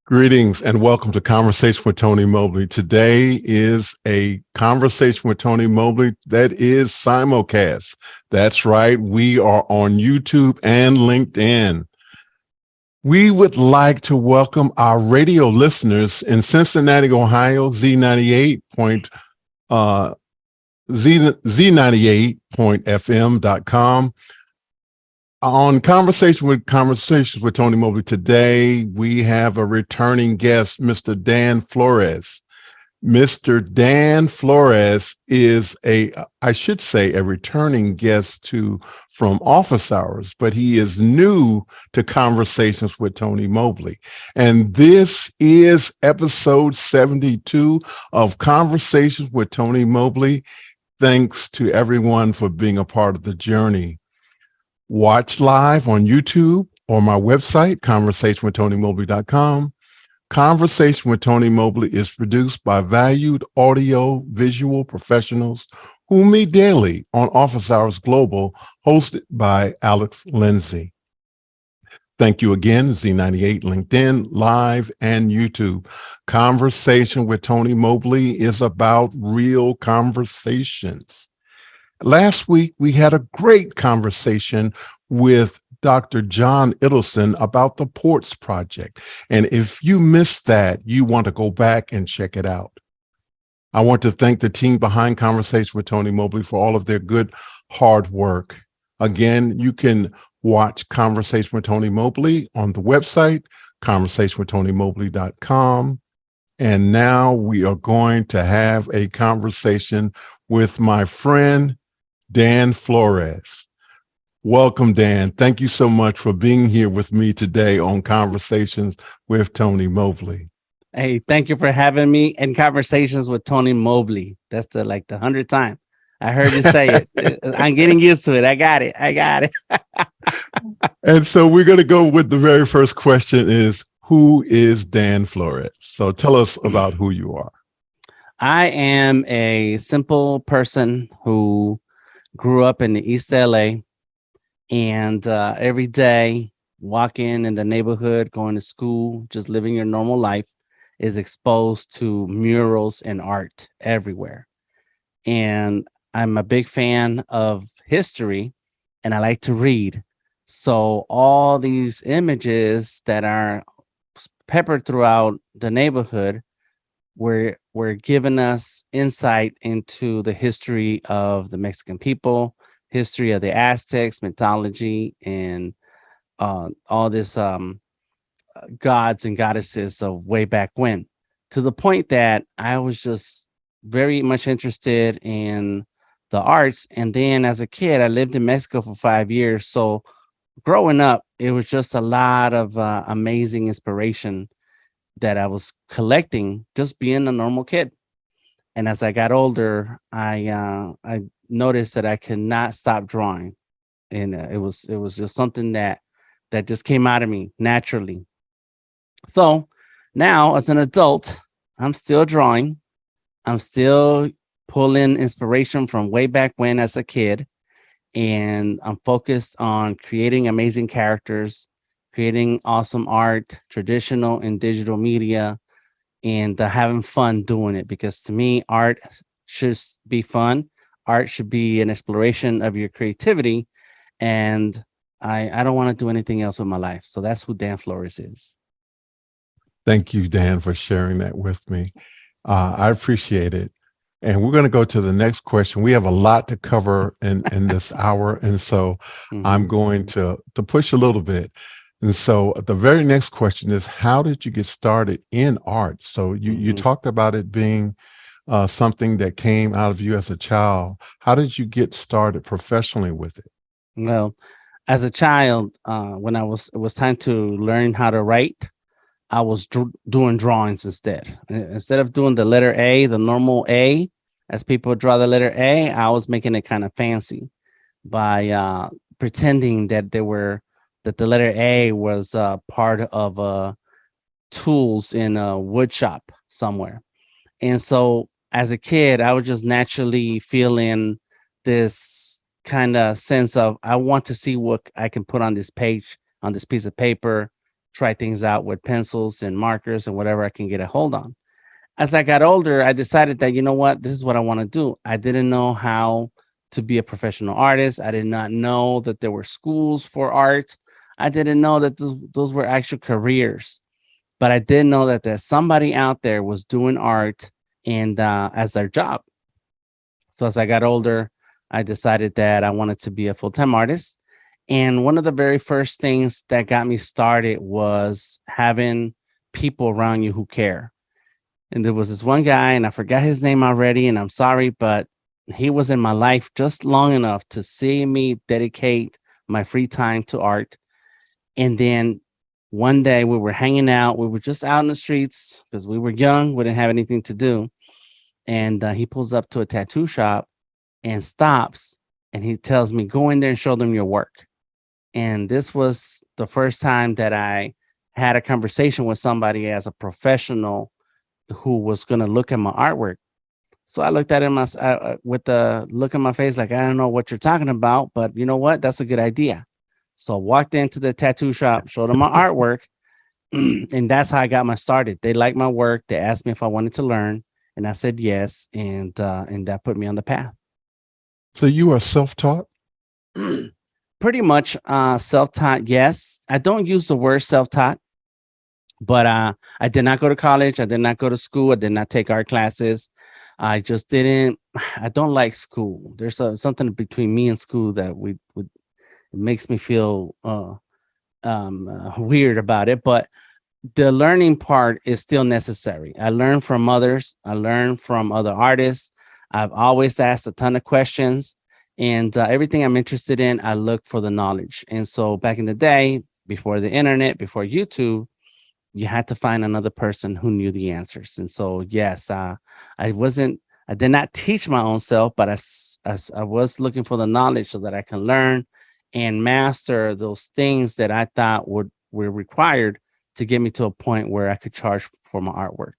Greetings and welcome to Conversation with Tony Mobley. Today is a conversation with Tony Mobley that is simulcast. That's right. We are on YouTube and LinkedIn. We would like to welcome our radio listeners in Cincinnati, Ohio, Z98.fm.com. On Conversations with Tony Mobley today, we have a returning guest, Mr. Dan Flores. Mr. Dan Flores is a returning guest from office hours, but he is new to Conversations with Tony Mobley. And this is episode 72 of Conversations with Tony Mobley. Thanks to everyone for being a part of the journey. Watch live on YouTube or my website, conversationwithTonyMobley.com. Conversation with Tony Mobley is produced by valued audio visual professionals who meet daily on Office Hours Global, hosted by Alex Lindsay. Thank you again, Z98, LinkedIn, Live, and YouTube. Conversation with Tony Mobley is about real conversations. Last week, we had a great conversation with Dr. John Idelson about the Ports Project. And if you missed that, you want to go back and check it out. I want to thank the team behind Conversation with Tony Mobley for all of their good, hard work. Again, you can watch Conversation with Tony Mobley on the website, conversationwithTonyMobley.com. And now we are going to have a conversation with my friend, Dan Flores. Welcome, Dan. Thank you so much for being here with me today on Conversations with Tony Mobley. Hey, thank you for having me in Conversations with Tony Mobley. That's the 100th time I heard you say it. I'm getting used to it. I got it. And so we're going to go with the very first question is, who is Dan Flores? So tell us about who you are. I am a simple person who grew up in the East LA, and every day walking in the neighborhood, going to school, just living your normal life, is exposed to murals and art everywhere. And I'm a big fan of history, and I like to read. So all these images that are peppered throughout the neighborhood were giving us insight into the history of the Mexican people, history of the Aztecs, mythology, and all this gods and goddesses of way back when, to the point that I was just very much interested in the arts. And then as a kid, I lived in Mexico for 5 years. So growing up, it was just a lot of amazing inspiration that I was collecting, just being a normal kid. And as I got older, I noticed that I could not stop drawing, and it was just something that just came out of me naturally. So now, as an adult, I'm still drawing. I'm still pulling inspiration from way back when as a kid, and I'm focused on creating amazing characters, creating awesome art, traditional and digital media, and having fun doing it. Because to me, art should be fun. Art should be an exploration of your creativity. And I don't want to do anything else with my life. So that's who Dan Flores is. Thank you, Dan, for sharing that with me. I appreciate it. And we're going to go to the next question. We have a lot to cover in this hour. And so I'm going to push a little bit. And so the very next question is, how did you get started in art? So you talked about it being something that came out of you as a child. How did you get started professionally with it? Well, as a child, when it was time to learn how to write, I was doing drawings instead. Instead of doing the letter A, the normal A, as people draw the letter A, I was making it kind of fancy by pretending that the letter A was part of tools in a wood shop somewhere. And so as a kid, I was just naturally feeling this kind of sense of, I want to see what I can put on this page, on this piece of paper, try things out with pencils and markers and whatever I can get a hold on. As I got older, I decided that, you know what, this is what I want to do. I didn't know how to be a professional artist. I did not know that there were schools for art. I didn't know that those were actual careers, but I did know that there's somebody out there was doing art and as their job. So as I got older, I decided that I wanted to be a full-time artist. And one of the very first things that got me started was having people around you who care. And there was this one guy, and I forgot his name already, and I'm sorry, but he was in my life just long enough to see me dedicate my free time to art. And then one day we were hanging out. We were just out in the streets because we were young. We didn't have anything to do. And he pulls up to a tattoo shop and stops. And he tells me, go in there and show them your work. And this was the first time that I had a conversation with somebody as a professional who was going to look at my artwork. So I looked at him with the look on my face, like, I don't know what you're talking about, but you know what? That's a good idea. So I walked into the tattoo shop, showed them my artwork, and that's how I got my started. They liked my work. They asked me if I wanted to learn, and I said yes, and that put me on the path. So you are self-taught? Pretty much self-taught, yes. I don't use the word self-taught, but I did not go to college. I did not go to school. I did not take art classes. I just didn't. I don't like school. There's something between me and school that it makes me feel weird about it. But the learning part is still necessary. I learn from others. I learn from other artists. I've always asked a ton of questions, and everything I'm interested in, I look for the knowledge. And so back in the day, before the internet, before YouTube, you had to find another person who knew the answers. And so, yes, I did not teach my own self, but I was looking for the knowledge so that I can learn and master those things that I thought were required to get me to a point where I could charge for my artwork.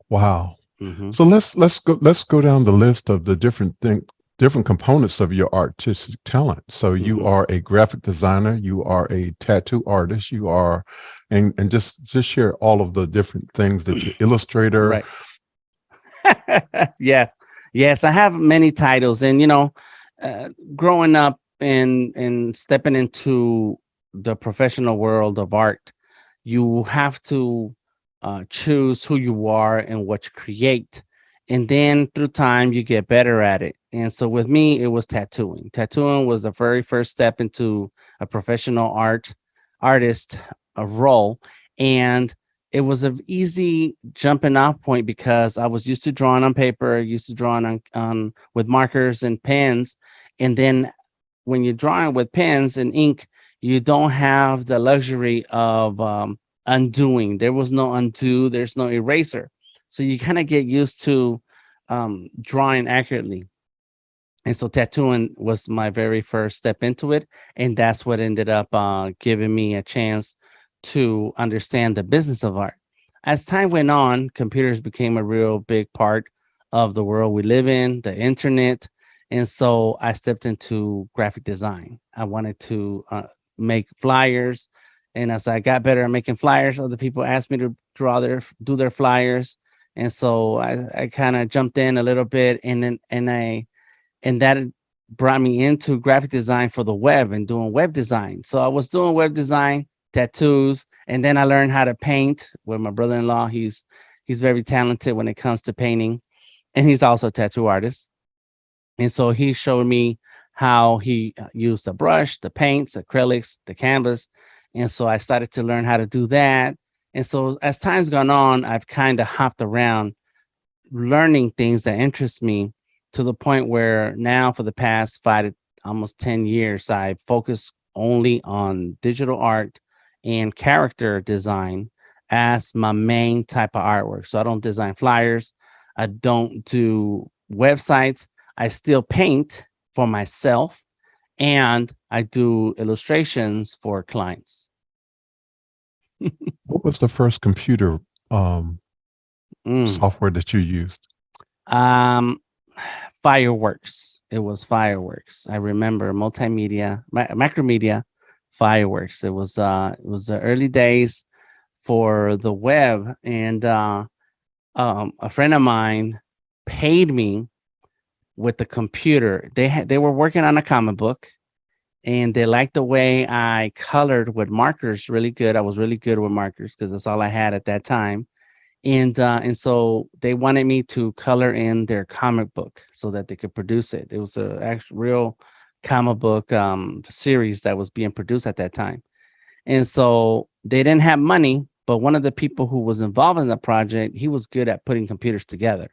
Wow. Mm-hmm. So let's go down the list of the different components of your artistic talent. So you Mm-hmm. are a graphic designer, you are a tattoo artist, you are, and just share all of the different things that you're illustrator. Right. Yeah. Yes, I have many titles, and growing up and stepping into the professional world of art, you have to choose who you are and what you create. And then through time, you get better at it. And so with me, it was tattooing. Tattooing was the very first step into a professional artist role. And it was an easy jumping off point because I was used to drawing on paper, used to drawing on with markers and pens. And then when you're drawing with pens and ink, you don't have the luxury of undoing. There was no undo, there's no eraser. So you kind of get used to drawing accurately. And so tattooing was my very first step into it. And that's what ended up giving me a chance to understand the business of art. As time went on, computers became a real big part of the world we live in, the internet. And so I stepped into graphic design. I wanted to make flyers. And as I got better at making flyers, other people asked me to do their flyers. And so I kind of jumped in a little bit, and that brought me into graphic design for the web and doing web design. So I was doing web design, tattoos, and then I learned how to paint with my brother-in-law. He's very talented when it comes to painting, and he's also a tattoo artist. And so he showed me how he used the brush, the paints, acrylics, the canvas. And so I started to learn how to do that. And so as time's gone on, I've kind of hopped around learning things that interest me to the point where now for the past 5 to almost 10 years, I focus only on digital art and character design as my main type of artwork. So I don't design flyers. I don't do websites. I still paint for myself, and I do illustrations for clients. What was the first computer Mm. software that you used? Fireworks. It was Fireworks. I remember Macromedia, fireworks. It was the early days for the web, and a friend of mine paid me with the computer. They were working on a comic book, and they liked the way I colored with markers really good. I was really good with markers because that's all I had at that time. And so they wanted me to color in their comic book so that they could produce it. It was a actual real comic book series that was being produced at that time. And so they didn't have money, but one of the people who was involved in the project, he was good at putting computers together.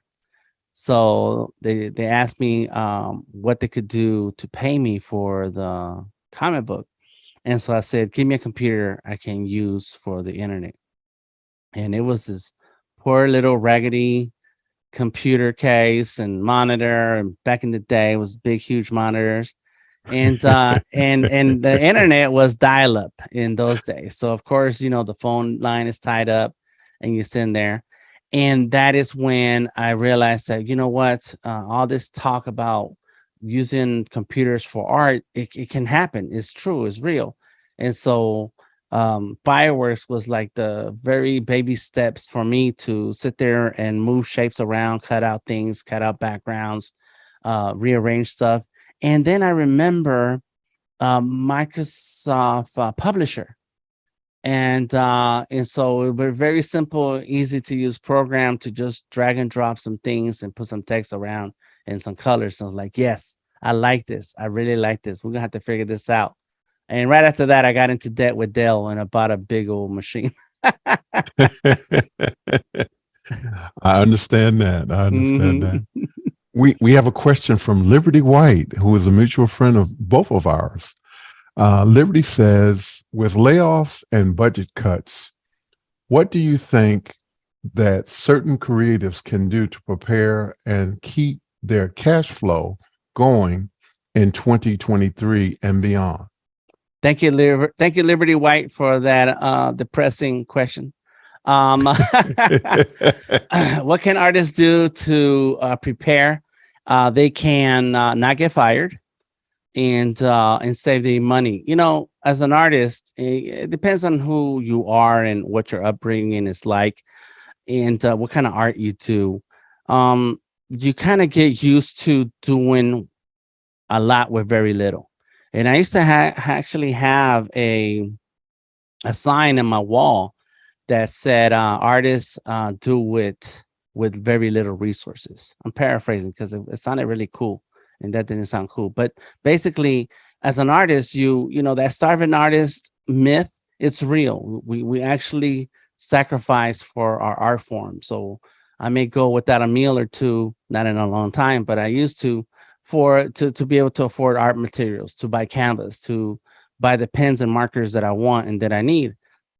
So they asked me what they could do to pay me for the comic book. And so I said, give me a computer I can use for the internet. And it was this poor little raggedy computer case and monitor. And back in the day, it was big, huge monitors. And the internet was dial up in those days. So of course, the phone line is tied up and you send there. And that is when I realized that, you know what, all this talk about using computers for art, it can happen. It's true, it's real. And so fireworks was like the very baby steps for me to sit there and move shapes around, cut out things, cut out backgrounds, rearrange stuff. And then I remember Microsoft Publisher, and so it was a very simple, easy to use program to just drag and drop some things and put some text around and some colors. So I was like, yes, I like this. I really like this. We're gonna have to figure this out. And right after that, I got into debt with Dell and I bought a big old machine. I understand that. I understand that. Mhm. We have a question from Liberty White, who is a mutual friend of both of ours. Liberty says, with layoffs and budget cuts, what do you think that certain creatives can do to prepare and keep their cash flow going in 2023 and beyond? Thank you, thank you, Liberty White, for that depressing question. Um, what can artists do to prepare? They can not get fired and save the money. As an artist, it depends on who you are and what your upbringing is like, and what kind of art you do. You kind of get used to doing a lot with very little. And I used to actually have a sign in my wall that said, "Artists do with very little resources." I'm paraphrasing because it sounded really cool, and that didn't sound cool. But basically, as an artist, you know that starving artist myth, it's real. We actually sacrifice for our art form. So I may go without a meal or two, not in a long time, but I used to be able to afford art materials, to buy canvas, to buy the pens and markers that I want and that I need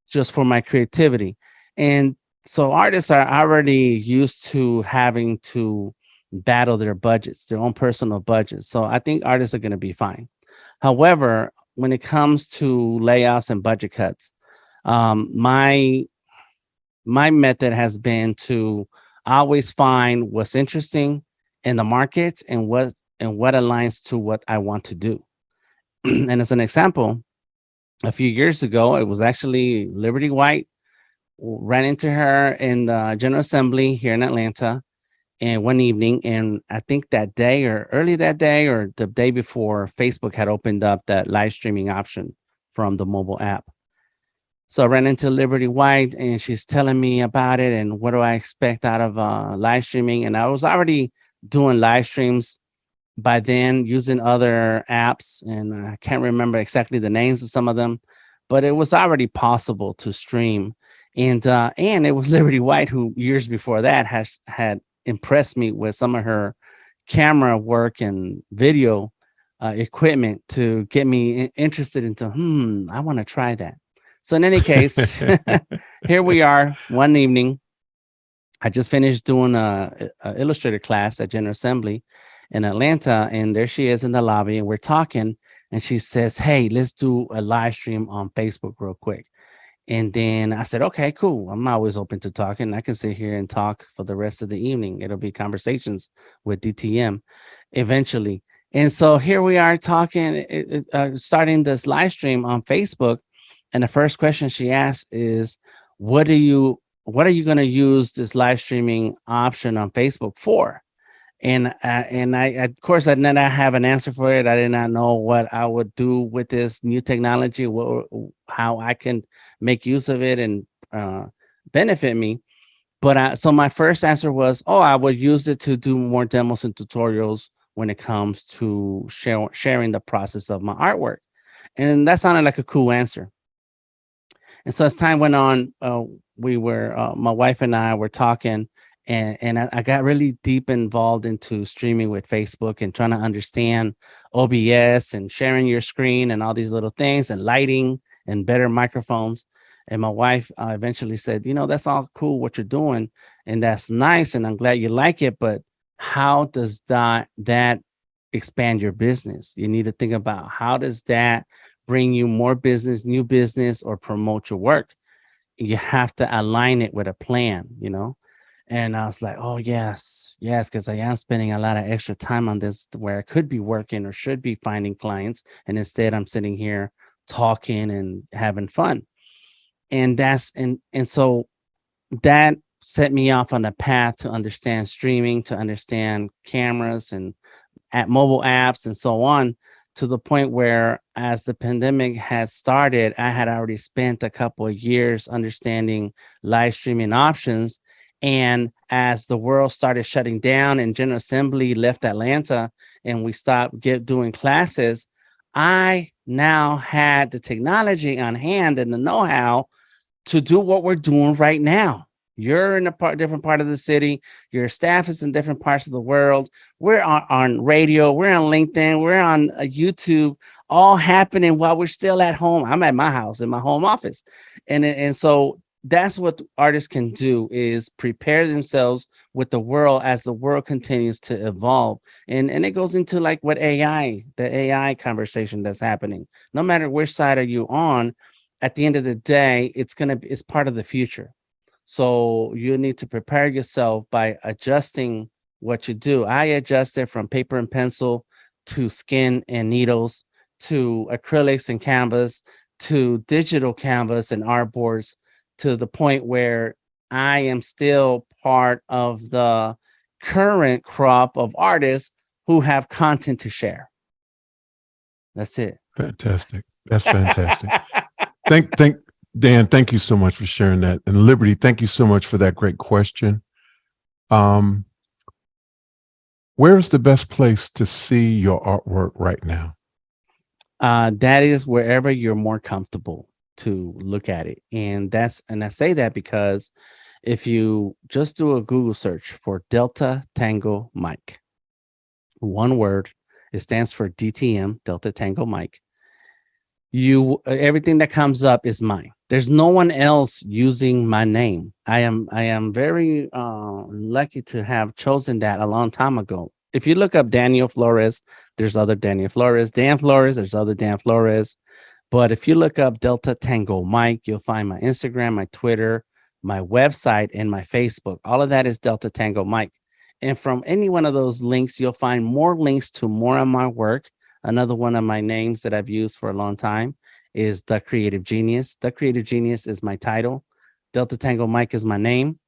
just for my creativity. And so artists are already used to having to battle their budgets, their own personal budgets. So I think artists are going to be fine. However, when it comes to layoffs and budget cuts, my method has been to always find what's interesting in the market and what aligns to what I want to do. And as an example, a few years ago, it was actually Liberty White. Ran into her in the General Assembly here in Atlanta, and one evening, and I think that day or early that day or the day before, Facebook had opened up that live streaming option from the mobile app. So I ran into Liberty White, and she's telling me about it and what do I expect out of live streaming. And I was already doing live streams by then using other apps, and I can't remember exactly the names of some of them, but it was already possible to stream. And it was Liberty White who years before that had impressed me with some of her camera work and video equipment to get me interested into I want to try that. So in any case, here we are one evening. I just finished doing a Illustrator class at General Assembly in Atlanta, and there she is in the lobby, and we're talking, and she says, "Hey, let's do a live stream on Facebook real quick." And then I said, "Okay, cool. I'm always open to talking. I can sit here and talk for the rest of the evening. It'll be conversations with DTM eventually." And so here we are talking, starting this live stream on Facebook. And the first question she asked is, what are you going to use this live streaming option on Facebook for? And I, of course, I did not have an answer for it. I did not know what I would do with this new technology, how I can make use of it and benefit me. So my first answer was, oh, I would use it to do more demos and tutorials when it comes to sharing the process of my artwork. And that sounded like a cool answer. And so as time went on, my wife and I were talking, and I got really deep involved into streaming with Facebook and trying to understand OBS and sharing your screen and all these little things and lighting and better microphones. And my wife eventually said, that's all cool what you're doing, and that's nice, and I'm glad you like it, but how does that expand your business? You need to think about, how does that bring you more business, new business, or promote your work? You have to align it with a plan. And I was like, oh, yes, because I am spending a lot of extra time on this where I could be working or should be finding clients. And instead, I'm sitting here talking and having fun. And so that set me off on a path to understand streaming, to understand cameras and at mobile apps and so on, to the point where, as the pandemic had started, I had already spent a couple of years understanding live streaming options. And as the world started shutting down and General Assembly left Atlanta and we stopped doing classes, I now had the technology on hand and the know-how to do what we're doing right now. You're in a different part of the city. Your staff is in different parts of the world. We're on radio. We're on LinkedIn. We're on YouTube, all happening while we're still at home. I'm at my house in my home office. And so that's what artists can do, is prepare themselves with the world as the world continues to evolve. And it goes into like what the AI conversation that's happening. No matter which side are you on, at the end of the day, it's part of the future. So you need to prepare yourself by adjusting what you do. I adjusted from paper and pencil to skin and needles to acrylics and canvas to digital canvas and artboards, to the point where I am still part of the current crop of artists who have content to share. That's it. Fantastic. That's fantastic. Dan, thank you so much for sharing that. And Liberty, thank you so much for that great question. Where's the best place to see your artwork right now? That is wherever you're more comfortable to look at it. And I say that because if you just do a Google search for Delta Tango Mike, one word, it stands for DTM, Delta Tango Mike. Everything that comes up is mine. There's no one else using my name. I am very lucky to have chosen that a long time ago. If you look up Daniel Flores, there's other Daniel Flores. Dan Flores, there's other Dan Flores. But if you look up Delta Tango Mike, you'll find my Instagram, my Twitter, my website, and my Facebook. All of that is Delta Tango Mike. And from any one of those links, you'll find more links to more of my work. Another one of my names that I've used for a long time is The Creative Genius. The Creative Genius is my title. Delta Tango Mike is my name.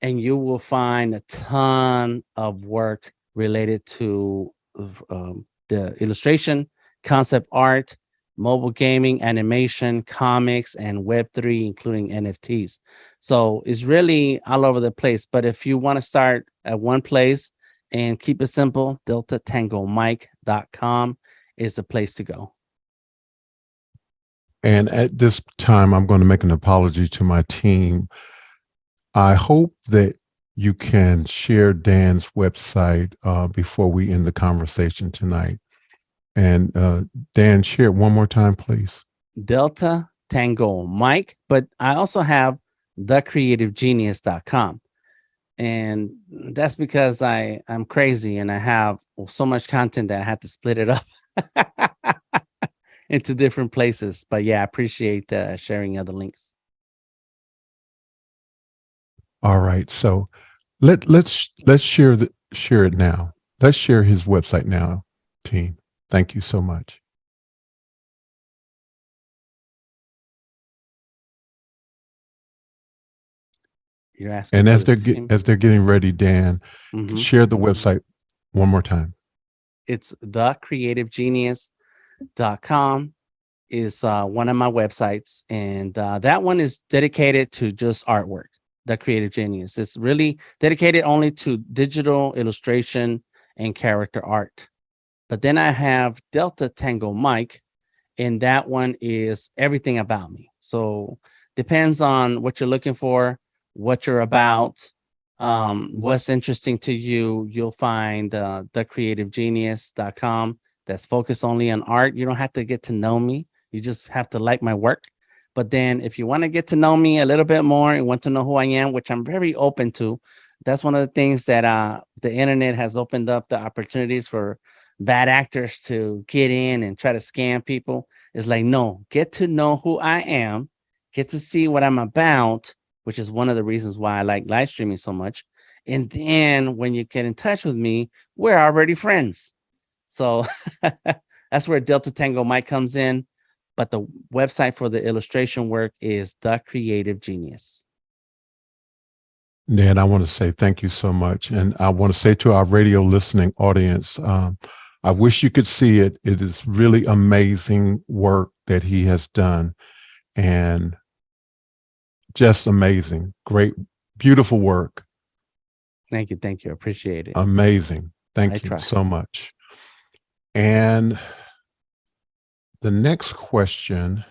And you will find a ton of work related to the illustration, concept art, mobile gaming, animation, comics, and Web3, including NFTs. So it's really all over the place. But if you want to start at one place and keep it simple, deltatangomike.com is the place to go. And at this time, I'm going to make an apology to my team. I hope that you can share Dan's website before we end the conversation tonight. And Dan, share it one more time, please. Delta Tango Mike, but I also have thecreativegenius.com. And that's because I'm crazy and I have so much content that I had to split it up into different places. But yeah, I appreciate sharing other links. All right. So let's share it now. Let's share his website now team. Thank you so much. You're asking And for as the team. as they're getting ready, Dan, Mhm. share the website one more time. It's thecreativegenius.com is one of my websites, and that one is dedicated to just artwork. The Creative Genius. It's really dedicated only to digital illustration and character art. But then I have Delta Tango Mike, and that one is everything about me. So depends on what you're looking for, what you're about, what's interesting to you. You'll find thecreativegenius.com that's focused only on art. You don't have to get to know me. You just have to like my work. But then if you want to get to know me a little bit more and want to know who I am, which I'm very open to, that's one of the things that the internet has opened up the opportunities for bad actors to get in and try to scam people. Is like, no, get to know who I am, get to see what I'm about, which is one of the reasons why I like live streaming so much. And then when you get in touch with me, we're already friends. So that's where Delta Tango Mike comes in. But the website for the illustration work is The Creative Genius. Dan, I want to say thank you so much. And I want to say to our radio listening audience, I wish you could see it. It is really amazing work that he has done, and just amazing. Great, beautiful work. Thank you. Thank you. I appreciate it. Amazing. I Thank you try. so much. And the next question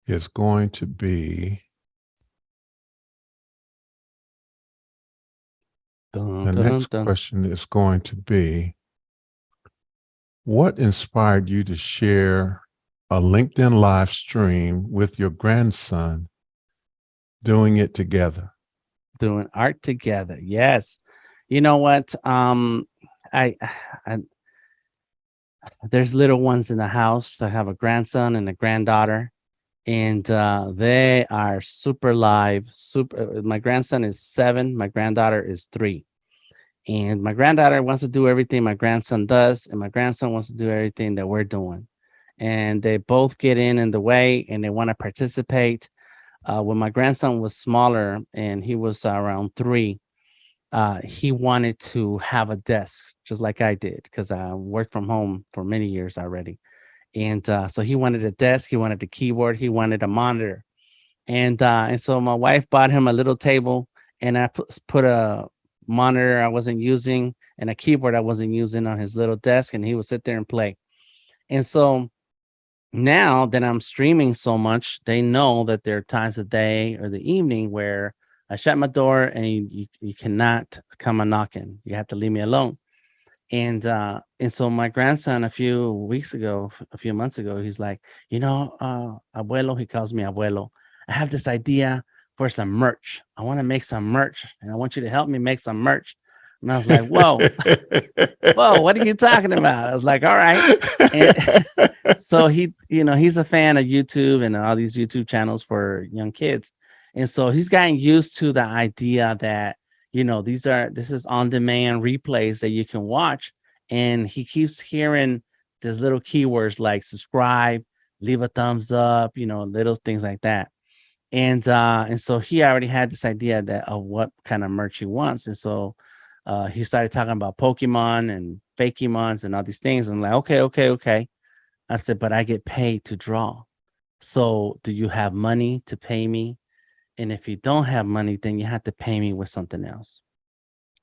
is going to be, Dun, dun, dun. What inspired you to share a LinkedIn live stream with your grandson doing it together? Doing art together. Yes. You know what? I there's little ones in the house. I have a grandson and a granddaughter, and they are super live. My grandson is 7. My granddaughter is 3. And my granddaughter wants to do everything my grandson does, and my grandson wants to do everything that we're doing. And they both get in the way, and they want to participate. When my grandson was smaller and he was around 3, he wanted to have a desk just like I did because I worked from home for many years already. And so he wanted a desk, he wanted a keyboard, he wanted a monitor. And so my wife bought him a little table, and I put a monitor I wasn't using and a keyboard I wasn't using on his little desk, and he would sit there and play. And so now that I'm streaming so much, they know that there are times of day or the evening where I shut my door and you cannot come a knocking. You have to leave me alone. And so my grandson a few months ago, he's like, abuelo, he calls me abuelo. I have this idea for some merch. I want to make some merch, and I want you to help me make some merch. And I was like, whoa, whoa, what are you talking about? I was like, all right. And so he's a fan of YouTube and all these YouTube channels for young kids. And so he's gotten used to the idea that, this is on demand replays that you can watch. And he keeps hearing these little keywords like subscribe, leave a thumbs up, little things like that. And so he already had this idea that of what kind of merch he wants. And so he started talking about Pokemon and Fakemons and all these things. I'm like, okay. I said, but I get paid to draw. So do you have money to pay me? And if you don't have money, then you have to pay me with something else.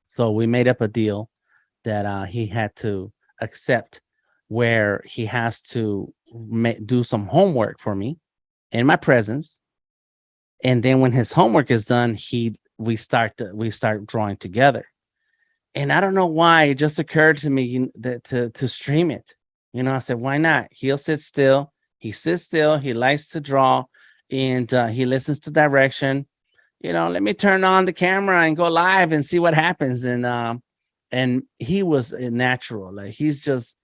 So we made up a deal that he had to accept, where he has to do some homework for me in my presence. And then when his homework is done, we start drawing together. And I don't know why it just occurred to me that to stream it. I said, why not? He'll sit still. He sits still. He likes to draw, and he listens to direction. Let me turn on the camera and go live and see what happens. And he was natural. Like, he's just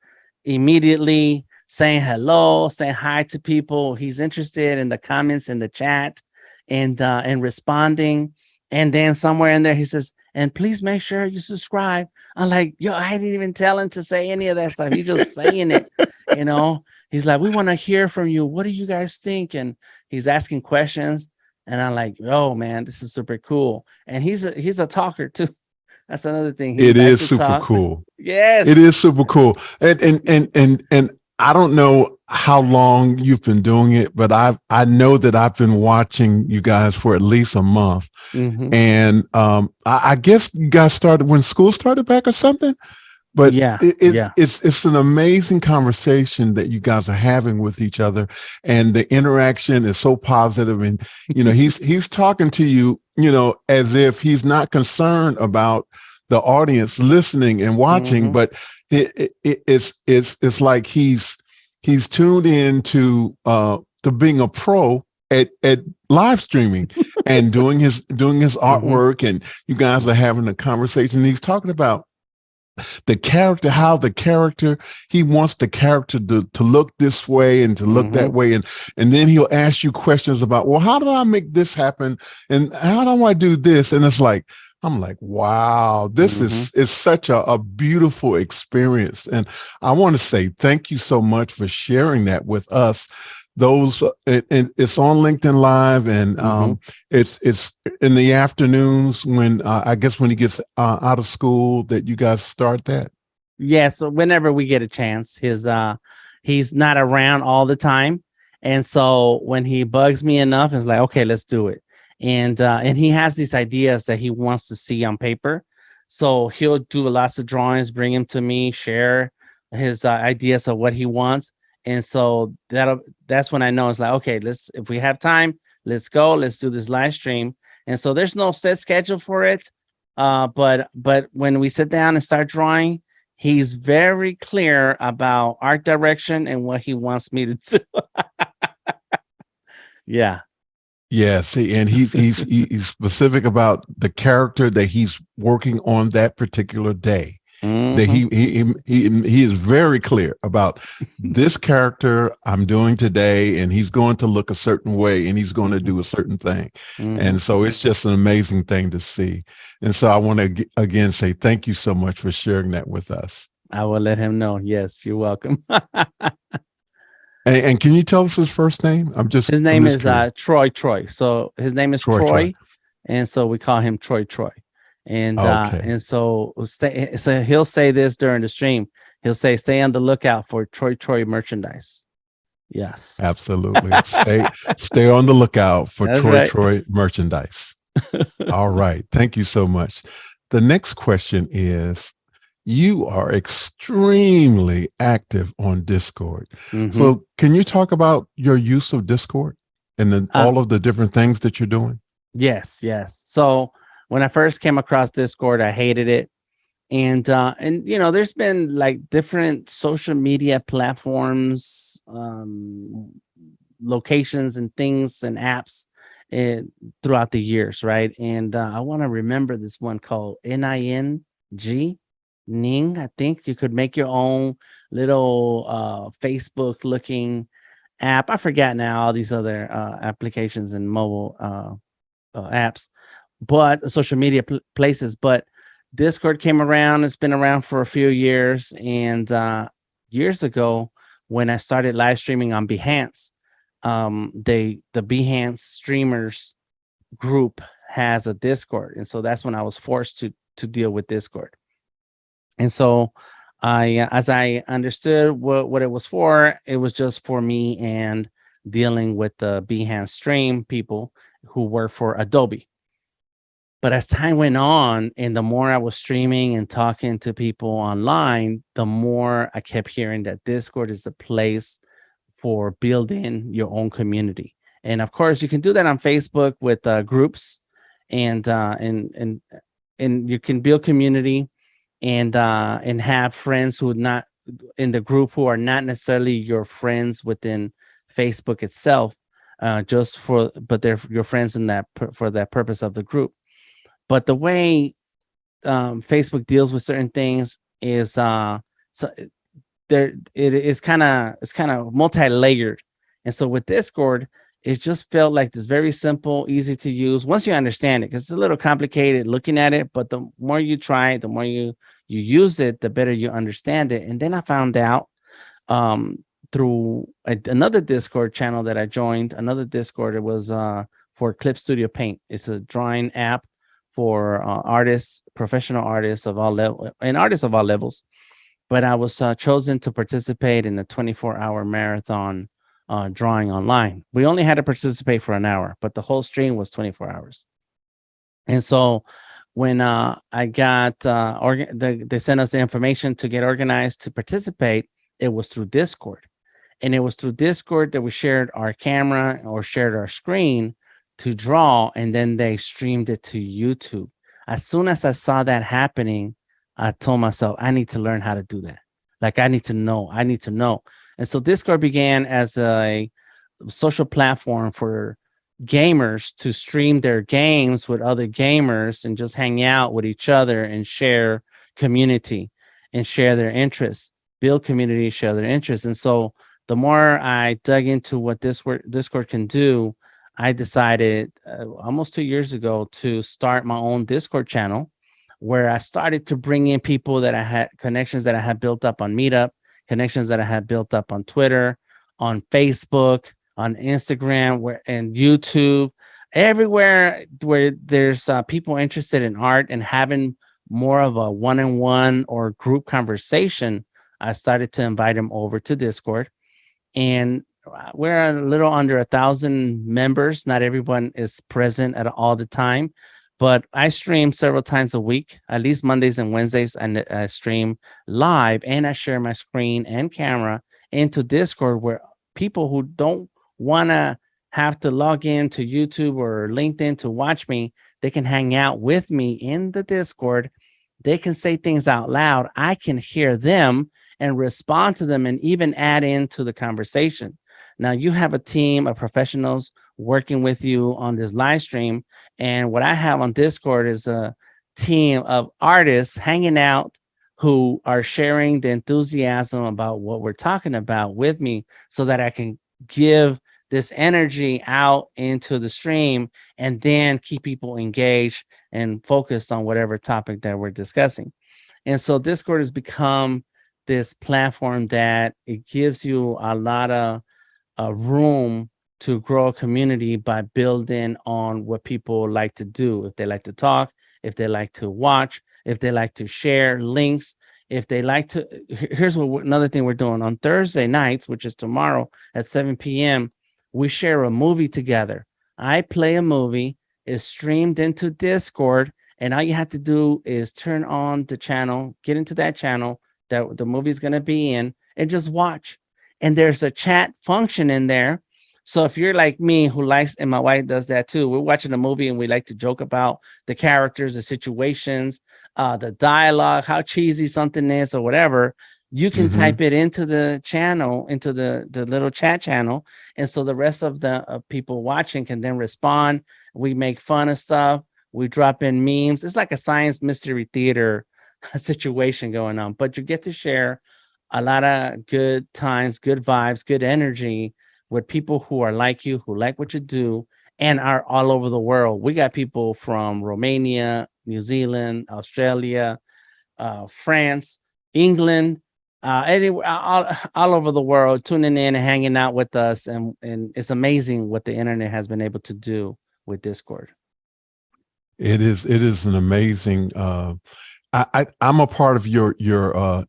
immediately saying hello, saying hi to people. He's interested in the comments in the chat, and responding. And then somewhere in there, he says, and please make sure you subscribe. I'm like, yo, I didn't even tell him to say any of that stuff. He's just saying it, you know. He's like, we want to hear from you. What do you guys think? And he's asking questions. And I'm like, oh man, this is super cool. And he's a talker too. That's another thing. He It likes is to super talk. cool. Yes. It is super cool. And I don't know how long you've been doing it, but I know that I've been watching you guys for at least a month. Mm-hmm. And I guess you guys started when school started back or something. But Yeah. Yeah. it's an amazing conversation that you guys are having with each other, and the interaction is so positive. And he's talking to you, as if he's not concerned about the audience listening and watching, Mm-hmm. but it's like he's tuned in to being a pro at live streaming and doing his Mm-hmm. artwork, and you guys are having a conversation. He's talking about the character, how the character, he wants the character to look this way and to look Mm-hmm. that way. And then he'll ask you questions about, well, how did I make this happen? And how do I do this? And it's like, I'm like, wow, this Mm-hmm. is such a beautiful experience. And I want to say thank you so much for sharing that with us. It's on LinkedIn Live, and Mm-hmm. it's in the afternoons when I guess when he gets out of school that you guys start that. Yeah. So whenever we get a chance, he's not around all the time. And so when he bugs me enough, it's like, okay, let's do it. And he has these ideas that he wants to see on paper. So he'll do lots of drawings, bring them to me, share his ideas of what he wants. And so that's when I know it's like, okay, if we have time, let's go, let's do this live stream. And so there's no set schedule for it. But when we sit down and start drawing, he's very clear about art direction and what he wants me to do. Yeah. Yeah, see, and he's specific about the character that he's working on that particular day. That Mm-hmm. he is very clear about this character I'm doing today, and he's going to look a certain way, and he's going to Mm-hmm. do a certain thing. Mm-hmm. And so it's just an amazing thing to see. And so I want to again say thank you so much for sharing that with us. I will let him know. Yes, you're welcome. And can you tell us his first name? His I'm name just is curious. Troy. So his name is Troy. Troy, and so we call him Troy. And Okay. and so he'll say this during the stream. He'll say, "Stay on the lookout for Troy merchandise." Yes, Absolutely. Stay on the lookout for that's right. Troy merchandise. All right. Thank you so much. The next question is, you are extremely active on Discord. Mm-hmm. So can you talk about your use of Discord and then all of the different things that you're doing? Yes. So when I first came across Discord, I hated it. And there's been like different social media platforms, locations and things and apps throughout the years, right? And I want to remember this one called NING. Ning, I think you could make your own little Facebook looking app. I forgot now all these other applications and mobile apps, but social media places. But Discord came around. It's been around for a few years. And years ago, when I started live streaming on Behance, the Behance streamers group has a Discord. And so that's when I was forced to deal with Discord. And so as I understood what it was for, it was just for me and dealing with the Behance stream people who work for Adobe. But as time went on, and the more I was streaming and talking to people online, the more I kept hearing that Discord is the place for building your own community. And of course, you can do that on Facebook with groups, and you can build community and have friends who are not in the group who are not necessarily your friends within Facebook itself, but they're your friends in that for that purpose of the group. But the way Facebook deals with certain things is so it's kind of multi-layered. And so with Discord, it just felt like this very simple, easy to use once you understand it, because it's a little complicated looking at it, but the more you try it, the more you you use it, the better you understand it. And then I found out through another Discord channel that I joined, another Discord. It was for Clip Studio Paint. It's a drawing app for artists, professional artists of all levels, and artists of all levels. But I was chosen to participate in a 24-hour marathon drawing online. We only had to participate for an hour, but the whole stream was 24 hours. And so when I got, they sent us the information to get organized to participate, it was through Discord. And it was through Discord that we shared our camera or shared our screen to draw, and then they streamed it to YouTube. As soon as I saw that happening, I told myself, I need to learn how to do that. Like, I need to know. And so Discord began as a social platform for gamers to stream their games with other gamers and just hang out with each other and share community and share their interests, build community, share their interests. And so the more I dug into what Discord can do, I decided almost 2 years ago to start my own Discord channel, where I started to bring in people that I had connections that I had built up on Meetup, connections that I had built up on Twitter, on Facebook, on Instagram, and YouTube, everywhere where there's people interested in art and having more of a one-on-one or group conversation. I started to invite them over to Discord, and we're a little under 1,000 members. Not everyone is present at all the time, but I stream several times a week, at least Mondays and Wednesdays, and I stream live, and I share my screen and camera into Discord, where people who don't want to have to log in to YouTube or LinkedIn to watch me, they can hang out with me in the Discord. They can say things out loud. I can hear them and respond to them and even add into the conversation. Now, you have a team of professionals working with you on this live stream. And what I have on Discord is a team of artists hanging out who are sharing the enthusiasm about what we're talking about with me, so that I can give this energy out into the stream and then keep people engaged and focused on whatever topic that we're discussing. And so Discord has become this platform that it gives you a lot of room to grow a community by building on what people like to do. If they like to talk, if they like to watch, if they like to share links, if they like to, here's another thing we're doing on Thursday nights, which is tomorrow at 7 p.m. We share a movie together. I play a movie, it's streamed into Discord, and all you have to do is turn on the channel, get into that channel that the movie is going to be in, and just watch. And there's a chat function in there. So if you're like me, who likes, and my wife does that too, we're watching a movie and we like to joke about the characters, the situations, the dialogue, how cheesy something is or whatever, you can type it into the channel, into the little chat channel. And so the rest of the people watching can then respond. We make fun of stuff. We drop in memes. It's like a science mystery theater situation going on, but you get to share a lot of good times, good vibes, good energy with people who are like you, who like what you do, and are all over the world. We got people from Romania, New Zealand, Australia, France, England, anywhere, all over the world, tuning in and hanging out with us. And it's amazing what the internet has been able to do with Discord. It is an amazing, I'm a part of your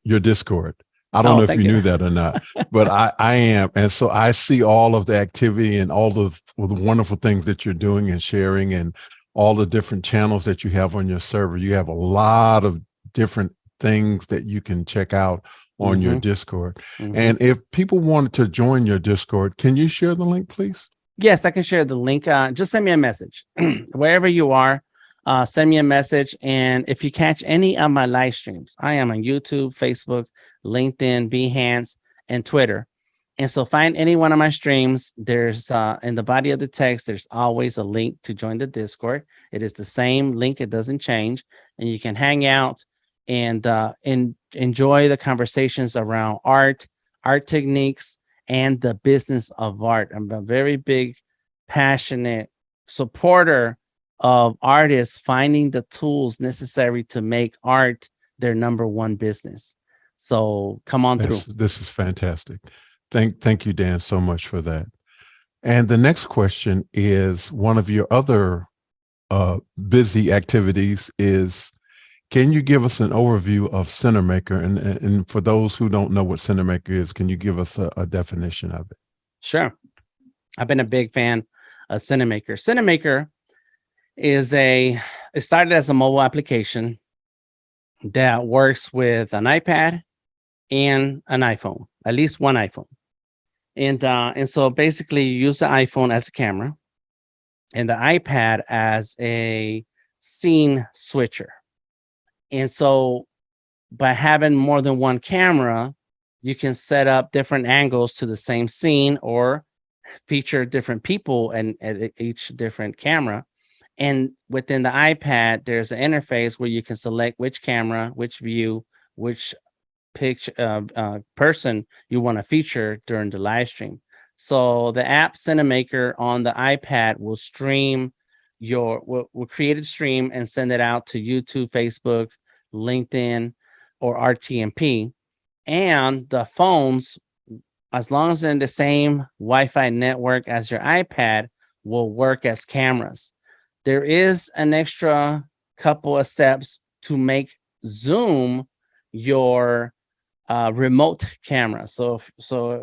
Discord. I don't know if you knew that or not, but I am. And so I see all of the activity and all the wonderful things that you're doing and sharing, and all the different channels that you have on your server. You have a lot of different things that you can check out on your Discord. And if people wanted to join your Discord, can you share the link, please? Yes, I can share the link. Just send me a message wherever you are. Send me a message. And if you catch any of my live streams, I am on YouTube, Facebook, LinkedIn, Behance, and Twitter. And so find any one of my streams. There's in the body of the text, there's always a link to join the Discord. It is the same link. It doesn't change. And you can hang out and enjoy the conversations around art techniques, and the business of art. I'm a very big, passionate supporter of artists finding the tools necessary to make art their number one business. So come on through. This is fantastic. Thank you, Dan, so much for that. And the next question is one of your other busy activities is, can you give us an overview of Cinemaker? And for those who don't know what Cinemaker is, can you give us a definition of it? Sure. I've been a big fan of Cinemaker. Cinemaker it started as a mobile application that works with an iPad and an iPhone, at least one iPhone. And so basically you use the iPhone as a camera and the iPad as a scene switcher. And so by having more than one camera, you can set up different angles to the same scene or feature different people and at each different camera. And within the iPad, there's an interface where you can select which camera, which view, which picture person you want to feature during the live stream. So the app Cinemaker on the iPad will stream will create a stream and send it out to YouTube, Facebook, LinkedIn, or RTMP. And the phones, as long as they're in the same Wi-Fi network as your iPad, will work as cameras. There is an extra couple of steps to make Zoom your remote camera. So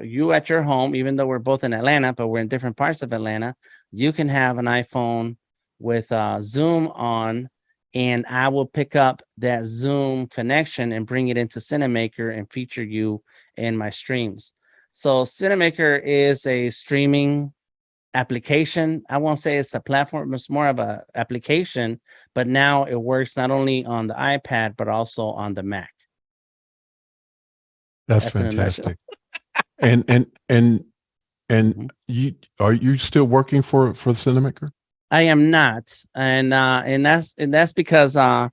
you at your home, even though we're both in Atlanta, but we're in different parts of Atlanta, you can have an iPhone with Zoom on, and I will pick up that Zoom connection and bring it into Cinemaker and feature you in my streams. So Cinemaker is a streaming application. I won't say it's a platform, it's more of a application, but now it works not only on the iPad, but also on the Mac. That's fantastic. and are you still working for Cinemaker? I am not, and that's because they've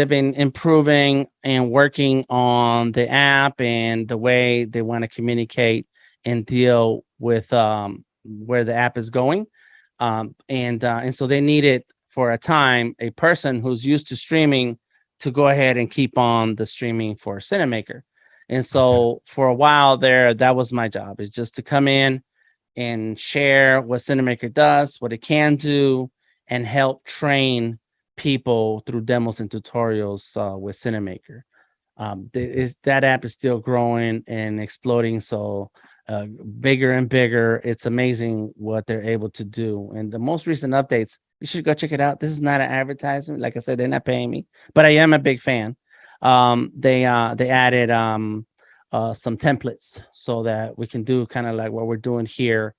been improving and working on the app and the way they want to communicate and deal with where the app is going, and so they needed for a time a person who's used to streaming to go ahead and keep on the streaming for Cinemaker. And so for a while there, that was my job, is just to come in and share what Cinemaker does, what it can do, and help train people through demos and tutorials with Cinemaker. That app is still growing and exploding, so bigger and bigger. It's amazing what they're able to do. And the most recent updates, you should go check it out. This is not an advertisement. Like I said, they're not paying me, but I am a big fan. They added some templates so that we can do kind of like what we're doing here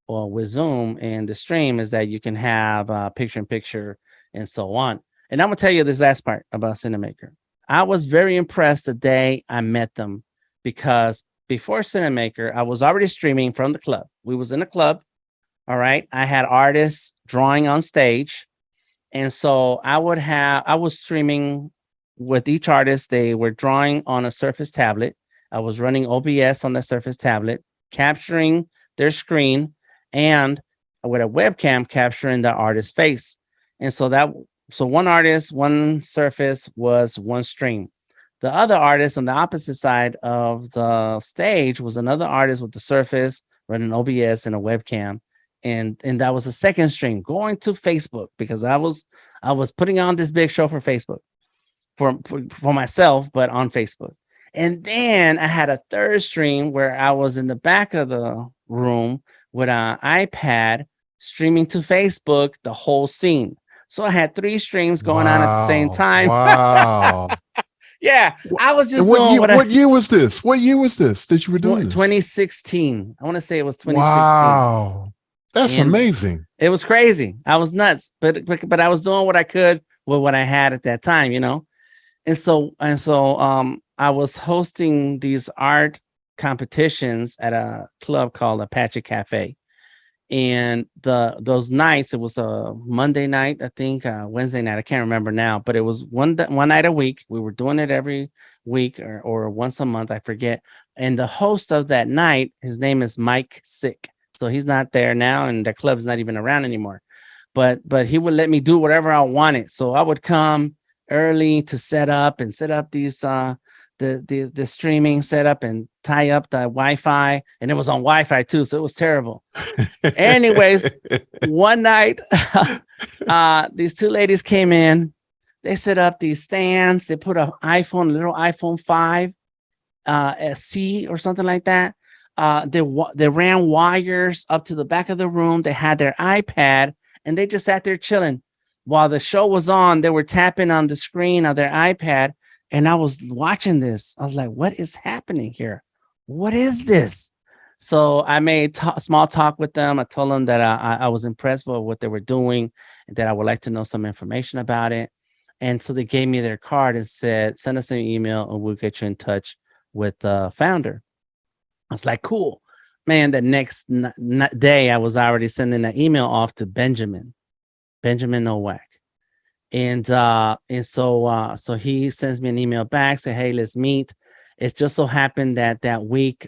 with Zoom and the stream, is that you can have picture in picture and so on. And I'm gonna tell you this last part about Cinemaker. I was very impressed the day I met them, because before Cinemaker, I was already streaming from the club. We was in a club. All right. I had artists drawing on stage. And so I was streaming with each artist. They were drawing on a Surface tablet. I was running OBS on the Surface tablet, capturing their screen, and with a webcam capturing the artist's face. And so one artist, one Surface was one stream. The other artist on the opposite side of the stage was another artist with the Surface running OBS and a webcam. And that was a second stream going to Facebook, because I was putting on this big show for Facebook for myself, but on Facebook. And then I had a third stream where I was in the back of the room with an iPad streaming to Facebook the whole scene. So I had 3 streams going on at the same time. Wow. Yeah, I was just what year was this? What year was this that you were doing this? 2016. I want to say it was 2016. Wow. That's amazing. It was crazy. I was nuts, but I was doing what I could with what I had at that time, you know. And so I was hosting these art competitions at a club called Apache Cafe. And those nights, it was a Monday night, I think, Wednesday night, I can't remember now, but it was one night a week. We were doing it every week or once a month, I forget. And the host of that night, his name is Mike Sick. So he's not there now, and the club's not even around anymore. but he would let me do whatever I wanted. So I would come early to set up these the streaming setup and tie up the Wi-Fi, and it was on Wi-Fi too, so it was terrible. Anyways, one night, these two ladies came in. They set up these stands. They put a little iPhone 5, SC or something like that. They ran wires up to the back of the room. They had their iPad, and they just sat there chilling while the show was on. They were tapping on the screen of their iPad, and I was watching this. I was like, "What is happening here? What is this?" So I made small talk with them. I told them that I was impressed with what they were doing and that I would like to know some information about it. And so they gave me their card and said, "Send us an email and we'll get you in touch with the founder." I was like, "Cool." Man, the next day, I was already sending an email off to Benjamin Nowak. So he sends me an email back, say, "Hey, let's meet." It just so happened that week,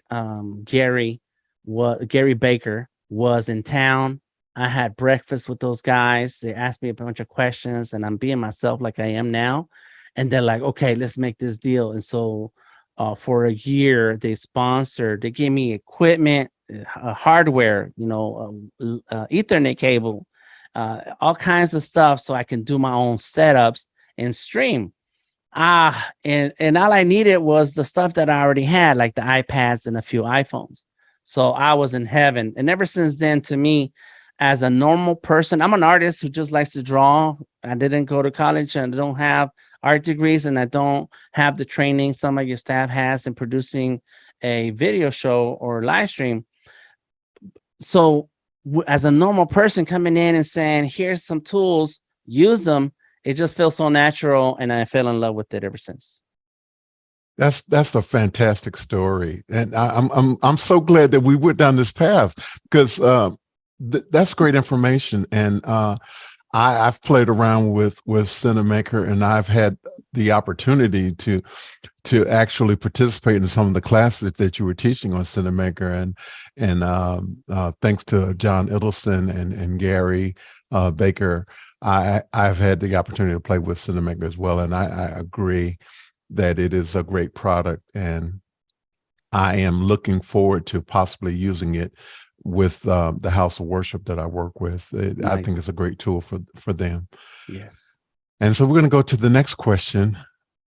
Gary Baker was in town. I had breakfast with those guys. They asked me a bunch of questions, and I'm being myself like I am now. And they're like, "Okay, let's make this deal." And so, for a year, they gave me equipment, hardware, Ethernet cable, all kinds of stuff, so I can do my own setups and stream. And all I needed was the stuff that I already had, like the iPads and a few iPhones. So I was in heaven. And ever since then, to me, as a normal person, I'm an artist who just likes to draw. I didn't go to college and I don't have art degrees, and I don't have the training some of your staff has in producing a video show or live stream. So as a normal person coming in and saying, "Here's some tools, use them," it just feels so natural, and I fell in love with it ever since. That's a fantastic story, and I'm so glad that we went down this path because that's great information. And I've played around with Cinemaker, and I've had the opportunity to actually participate in some of the classes that you were teaching on Cinemaker, and thanks to John Idelson and Gary Baker, I've had the opportunity to play with Cinemaker as well, and I agree that it is a great product, and I am looking forward to possibly using it with the house of worship that I work with. I think Nice. it's a great tool for them. Yes. And so we're going to go to the next question.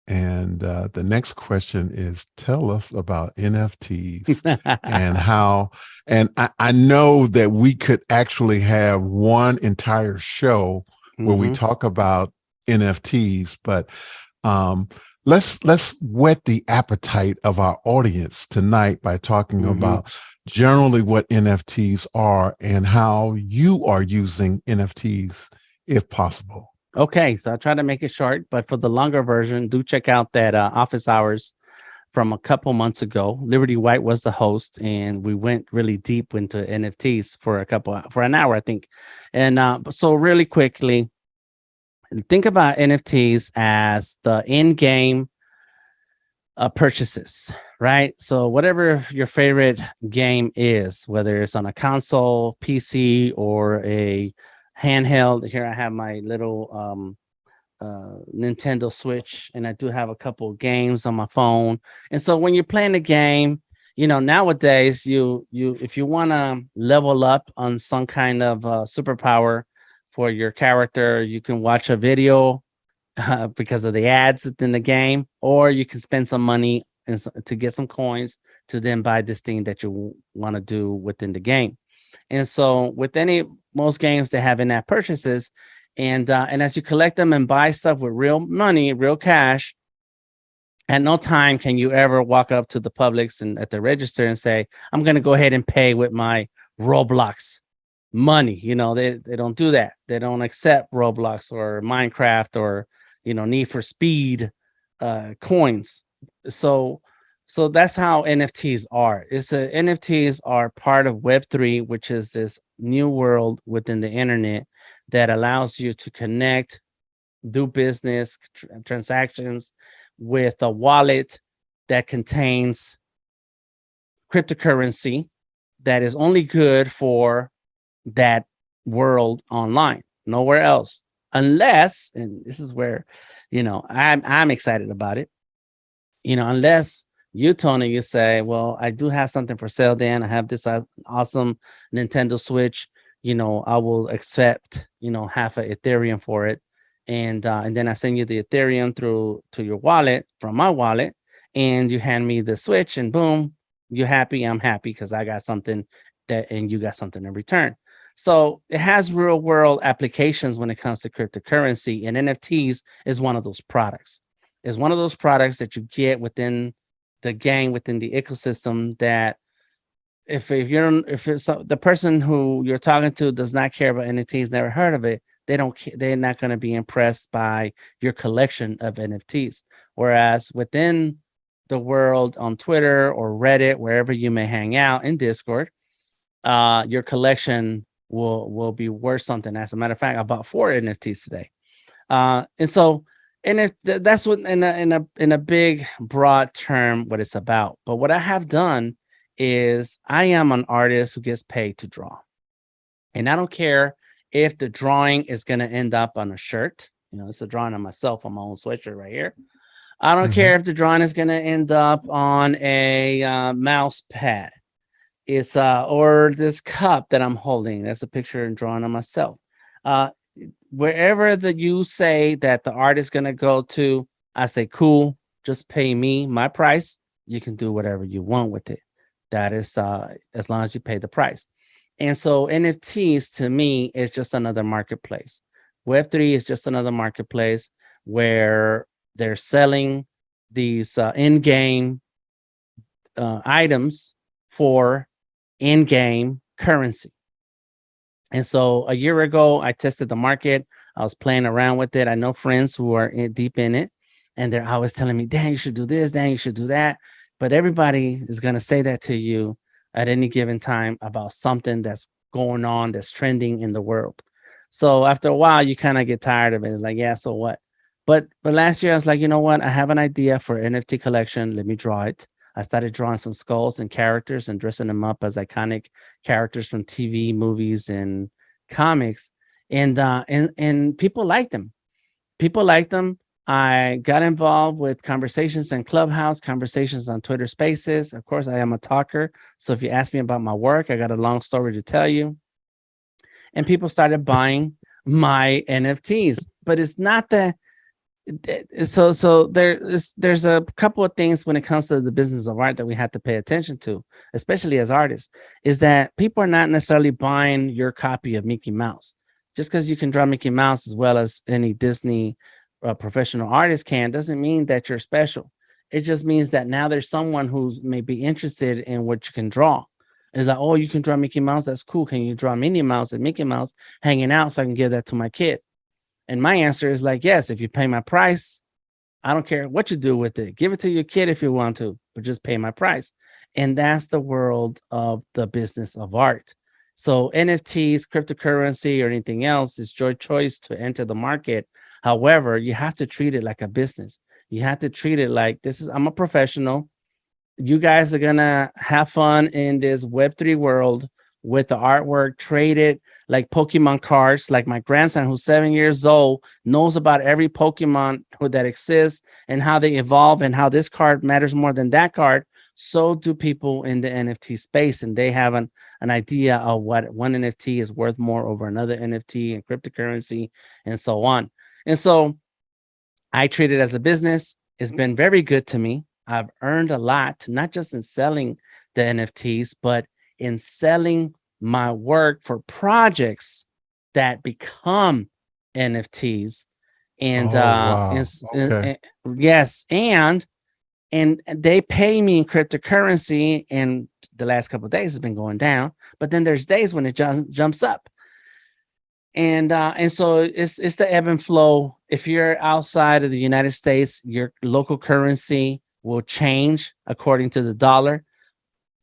And the next question is, tell us about NFTs and how, and I know that we could actually have one entire show where we Mhm. talk about NFTs, but let's whet the appetite of our audience tonight by talking Mhm. about generally what NFTs are and how you are using NFTs if possible. Okay, so I'll try to make it short, but for the longer version, do check out that office hours from a couple months ago. Liberty White was the host, and we went really deep into NFTs for an hour, I think. And so really quickly, think about NFTs as the in-game purchases, right? So whatever your favorite game is, whether it's on a console, PC, or a handheld. Here I have my little Nintendo Switch, and I do have a couple of games on my phone. And so when you're playing the game, nowadays you if you want to level up on some kind of superpower for your character, you can watch a video because of the ads within the game, or you can spend some money to get some coins to then buy this thing that you want to do within the game. And so with most games, they have in-app purchases, and as you collect them and buy stuff with real money, real cash, at no time can you ever walk up to the Publix and at the register and say, "I'm going to go ahead and pay with my Roblox money." They don't do that. They don't accept Roblox or Minecraft or Need for Speed coins. So that's how NFTs are. NFTs are part of Web3, which is this new world within the internet that allows you to connect, do business transactions with a wallet that contains cryptocurrency that is only good for that world online. nowhere else, unless, and this is where, I'm excited about it. Unless you, Tony, you say, well, I do have something for sale, Dan. I have this awesome Nintendo Switch. I will accept, half a Ethereum for it. And then I send you the Ethereum through to your wallet from my wallet, and you hand me the Switch, and boom, you're happy. I'm happy because I got something and you got something in return. So it has real world applications when it comes to cryptocurrency, and NFTs is one of those products. Is one of those products that you get within the game, within the ecosystem, that if it's the person who you're talking to does not care about NFTs, never heard of it, they're not going to be impressed by your collection of NFTs. Whereas within the world on Twitter or Reddit, wherever you may hang out, in Discord, your collection will be worth something. As a matter of fact, I bought 4 NFTs today. And so, and if that's what in a big broad term what it's about. But what I have done is I am an artist who gets paid to draw, and I don't care if the drawing is going to end up on a shirt. It's a drawing of myself on my own sweatshirt right here. I don't care if the drawing is going to end up on a mouse pad. It's or this cup that I'm holding. That's a picture and drawing of myself. Wherever that you say that the art is going to go to, I say, cool, just pay me my price. You can do whatever you want with it. That is as long as you pay the price. And so NFTs to me is just another marketplace. Web3 is just another marketplace where they're selling these in-game items for in-game currency. And so a year ago, I tested the market. I was playing around with it. I know friends who are deep in it, and they're always telling me, Dan, you should do this, Dan, you should do that. But everybody is going to say that to you at any given time about something that's going on, that's trending in the world. So after a while, you kind of get tired of it. It's like, yeah, so what? But last year, I was like, you know what? I have an idea for an NFT collection. Let me draw it. I started drawing some skulls and characters and dressing them up as iconic characters from TV, movies, and comics. And people liked them. People liked them. I got involved with conversations in Clubhouse, conversations on Twitter Spaces. Of course, I am a talker. So if you ask me about my work, I got a long story to tell you. And people started buying my NFTs. But it's not that. So there's a couple of things when it comes to the business of art that we have to pay attention to, especially as artists, is that people are not necessarily buying your copy of Mickey Mouse. Just because you can draw Mickey Mouse as well as any Disney professional artist can, doesn't mean that you're special. It just means that now there's someone who's maybe interested in what you can draw. It's like, oh, you can draw Mickey Mouse. That's cool. Can you draw Minnie Mouse and Mickey Mouse hanging out so I can give that to my kid? And my answer is like, yes, if you pay my price, I don't care what you do with it. Give it to your kid if you want to, but just pay my price. And that's the world of the business of art. So NFTs, cryptocurrency, or anything else is your choice to enter the market. However, you have to treat it like a business. You have to treat it like I'm a professional. You guys are going to have fun in this Web3 world with the artwork, trade it like Pokemon cards. Like my grandson, who's 7 years old, knows about every Pokemon that exists and how they evolve and how this card matters more than that card. So do people in the NFT space, and they have an idea of what one NFT is worth more over another NFT and cryptocurrency and so on. And so I treat it as a business. It's been very good to me. I've earned a lot, not just in selling the NFTs, but in selling my work for projects that become NFTs. And wow. Okay. yes, and they pay me in cryptocurrency, and the last couple of days has been going down, but then there's days when it jumps up. And so it's the ebb and flow. If you're outside of the United States, your local currency will change according to the dollar.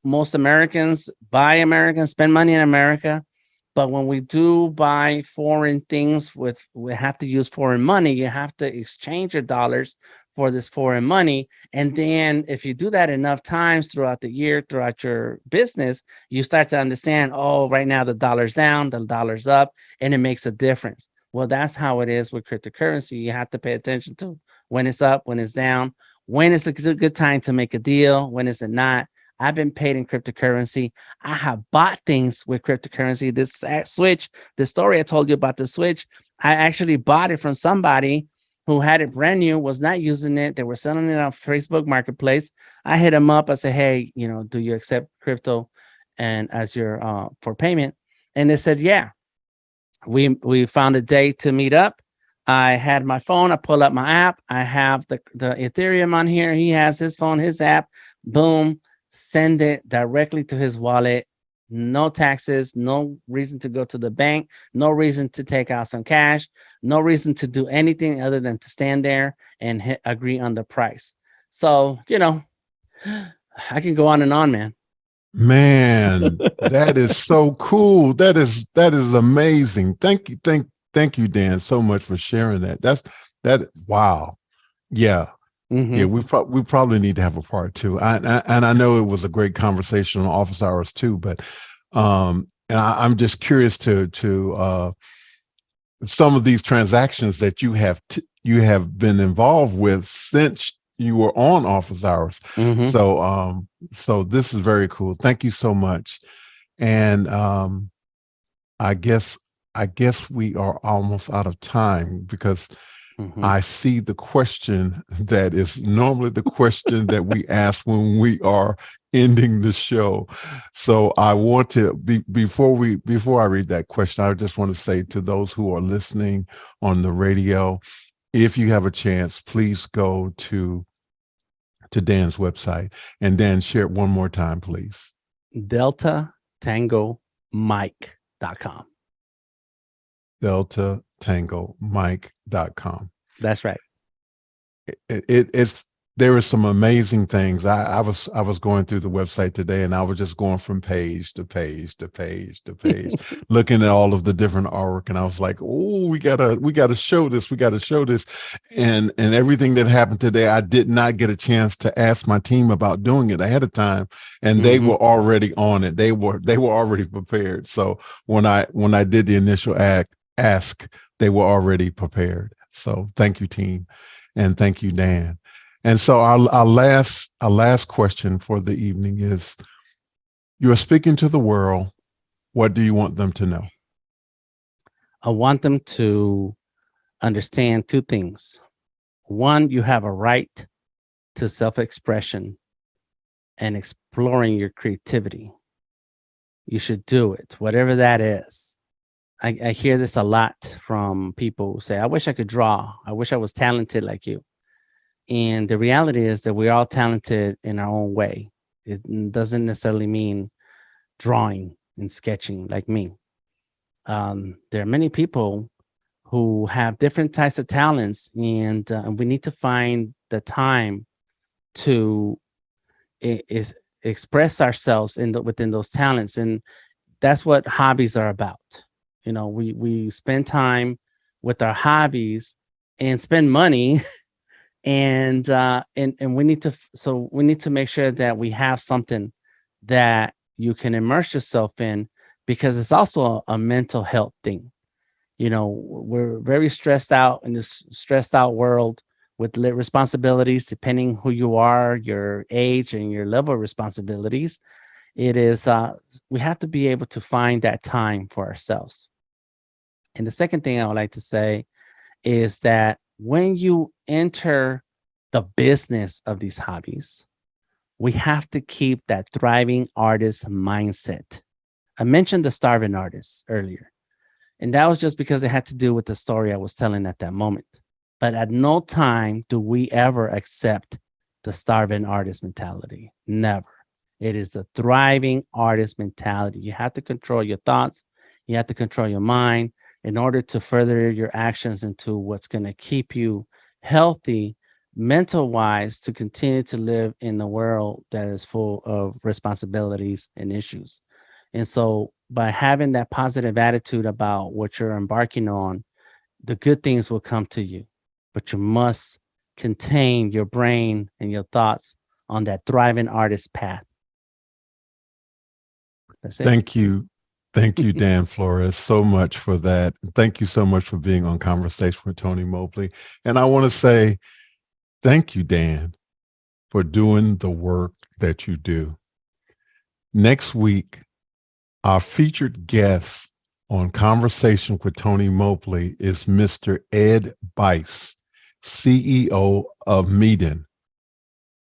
Most Americans buy American, spend money in America. But when we do buy foreign things we have to use foreign money, you have to exchange your dollars for this foreign money. And then if you do that enough times throughout the year, throughout your business, you start to understand, oh, right now the dollar's down, the dollar's up, and it makes a difference. Well, that's how it is with cryptocurrency. You have to pay attention to when it's up, when it's down, when is a good time to make a deal, when is it not. I've been paid in cryptocurrency. I have bought things with cryptocurrency. This Switch, the story I told you about the Switch, I actually bought it from somebody who had it brand new, was not using it. They were selling it on Facebook Marketplace. I hit them up. I said, hey, do you accept crypto and as your for payment? And they said, yeah. We found a day to meet up. I had my phone. I pull up my app. I have the Ethereum on here. He has his phone, his app. Boom. Send it directly to his wallet. No taxes. No reason to go to the bank. No reason to take out some cash. No reason to do anything other than to stand there and agree on the price. So, I can go on and on, man. Man, that is so cool. That is amazing. Thank you, Dan, so much for sharing that. Wow. Yeah. Mhm. Yeah, we probably need to have a part two. And I know it was a great conversation on office hours too, but and I'm just curious to some of these transactions that you have been involved with since you were on office hours. Mhm. So this is very cool. Thank you so much. And I guess we are almost out of time because Mhm. I see the question that is normally the question that we ask when we are ending the show. So I want to before I read that question, I just want to say to those who are listening on the radio, if you have a chance, please go to Dan's website. And Dan, share it one more time, please. DeltaTangoMike.com. DeltaTangoMike.com. That's right. It's there are some amazing things. I was going through the website today and I was just going from page to page to page to page, looking at all of the different artwork. And I was like, oh, we gotta show this. We gotta show this. And everything that happened today, I did not get a chance to ask my team about doing it ahead of time. And they were already on it. They were already prepared. So when I did the initial ask, they were already prepared. So thank you, team. And thank you, Dan. And so our last question for the evening is, you are speaking to the world. What do you want them to know? I want them to understand two things. One, you have a right to self-expression and exploring your creativity. You should do it, whatever that is. I hear this a lot from people who say, I wish I could draw. I wish I was talented like you. And the reality is that we're all talented in our own way. It doesn't necessarily mean drawing and sketching like me. There are many people who have different types of talents, and we need to find the time to express ourselves within those talents. And that's what hobbies are about. We spend time with our hobbies and spend money and we need to make sure that we have something that you can immerse yourself in, because it's also a mental health thing. We're very stressed out in this stressed out world with responsibilities, depending who you are, your age, and your level of responsibilities. It is we have to be able to find that time for ourselves. And the second thing I would like to say is that when you enter the business of these hobbies, we have to keep that thriving artist mindset. I mentioned the starving artist earlier, and that was just because it had to do with the story I was telling at that moment. But at no time do we ever accept the starving artist mentality. Never. It is the thriving artist mentality. You have to control your thoughts. You have to control your mind in order to further your actions into what's going to keep you healthy, mental wise, to continue to live in the world that is full of responsibilities and issues. And so by having that positive attitude about what you're embarking on, the good things will come to you, but you must contain your brain and your thoughts on that thriving artist path. That's it. Thank you. Thank you, Dan Flores, so much for that. Thank you so much for being on Conversation with Tony Mobley. And I want to say thank you, Dan, for doing the work that you do. Next week, our featured guest on Conversation with Tony Mobley is Mr. Ed Bice, CEO of Meeden.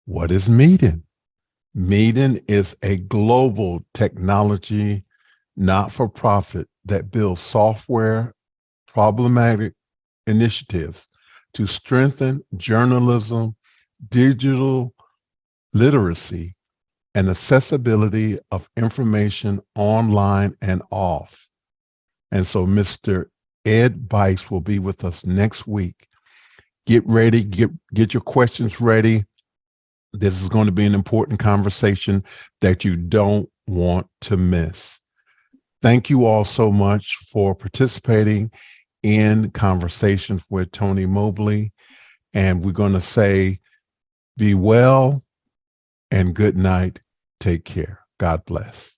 What is Meeden? Meeden is a global technology not-for-profit that builds software problematic initiatives to strengthen journalism, digital literacy, and accessibility of information online and off. And so Mr. Ed Bice will be with us next week. Get ready, get your questions ready. This is going to be an important conversation that you don't want to miss. Thank you all so much for participating in Conversations with Tony Mobley. And we're going to say, be well and good night. Take care. God bless.